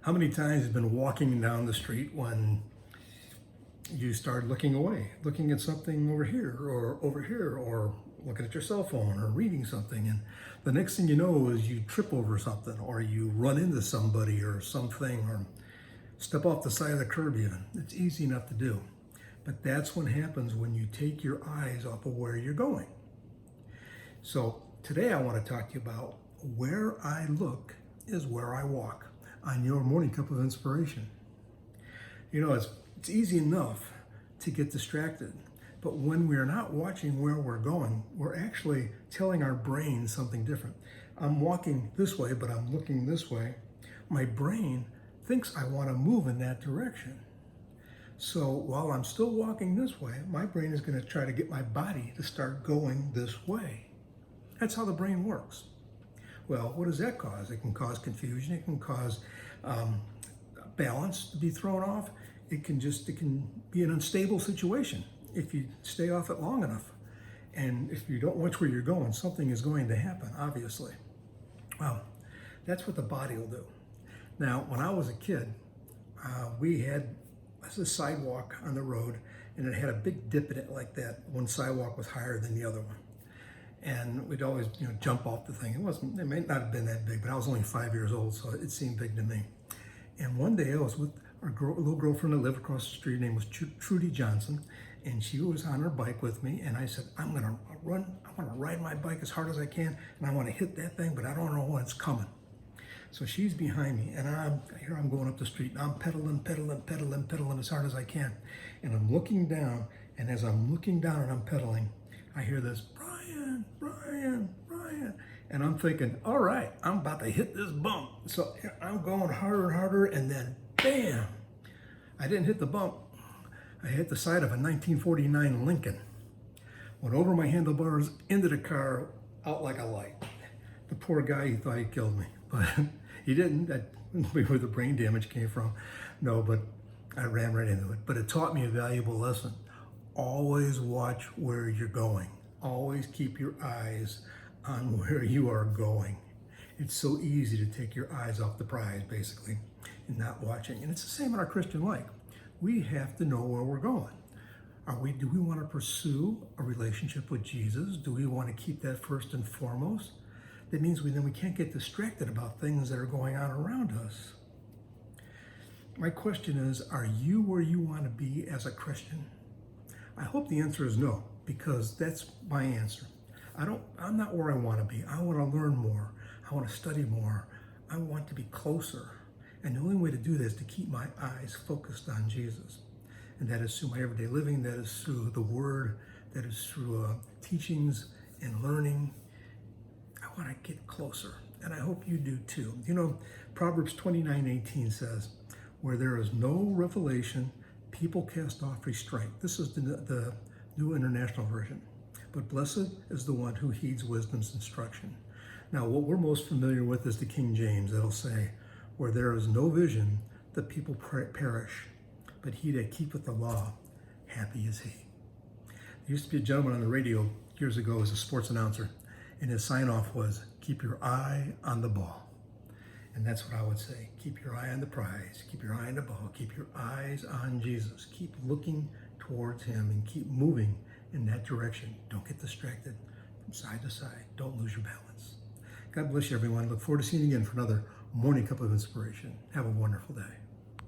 How many times have you been walking down the street when you start looking away, looking at something over here, or looking at your cell phone or reading something, and the next thing you know is you trip over something, or you run into somebody or something, or step off the side of the curb even. It's easy enough to do. But that's what happens when you take your eyes off of where you're going. So today I want to talk to you about where I look is where I walk on your morning cup of inspiration. You know, it's easy enough to get distracted, but when we're not watching where we're going, we're actually telling our brain something different. I'm walking this way, but I'm looking this way. My brain thinks I want to move in that direction. So while I'm still walking this way, my brain is going to try to get my body to start going this way. That's how the brain works. Well, what does that cause? It can cause confusion. It can cause balance to be thrown off. It can be an unstable situation if you stay off it long enough. And if you don't watch where you're going, something is going to happen, obviously. Well, that's what the body will do. Now, when I was a kid, we had a sidewalk on the road, and it had a big dip in it like that. One sidewalk was higher than the other one. And we'd always, jump off the thing. It may not have been that big, but I was only 5 years old, so it seemed big to me. And one day I was with our little girlfriend that lived across the street. Her name was Trudy Johnson, and she was on her bike with me. And I said, I'm gonna ride my bike as hard as I can, and I want to hit that thing, but I don't know when it's coming. So she's behind me, and I'm going up the street, and I'm pedaling as hard as I can. And I'm looking down, and as I'm looking down and I'm pedaling, I hear this, Brian. And I'm thinking, all right, I'm about to hit this bump. So I'm going harder and harder, and then bam, I didn't hit the bump. I hit the side of a 1949 Lincoln. Went over my handlebars, into the car, out like a light. The poor guy, he thought he killed me, but he didn't. That's where the brain damage came from. No, but I ran right into it. But it taught me a valuable lesson. Always watch where you're going. Always keep your eyes on where you are going. It's so easy to take your eyes off the prize, basically, and not watching. And it's the same in our Christian life. We have to know where we're going. Do we want to pursue a relationship with Jesus? Do we want to keep that first and foremost? That means we can't get distracted about things that are going on around us. My question is, are you where you want to be as a Christian? I hope the answer is no, because that's my answer. I'm not where I want to be. I want to learn more. I want to study more. I want to be closer. And the only way to do that is to keep my eyes focused on Jesus. And that is through my everyday living. That is through the Word. That is through teachings and learning. I want to get closer. And I hope you do too. Proverbs 29:18 says, where there is no revelation, people cast off restraint. This is the New International Version. But blessed is the one who heeds wisdom's instruction. Now, what we're most familiar with is the King James. That'll say, where there is no vision, the people perish. But he that keepeth the law, happy is he. There used to be a gentleman on the radio years ago as a sports announcer, and his sign-off was, keep your eye on the ball. And that's what I would say. Keep your eye on the prize. Keep your eye on the ball. Keep your eyes on Jesus. Keep looking towards him and keep moving in that direction. Don't get distracted from side to side. Don't lose your balance. God bless you, everyone. Look forward to seeing you again for another morning cup of inspiration. Have a wonderful day.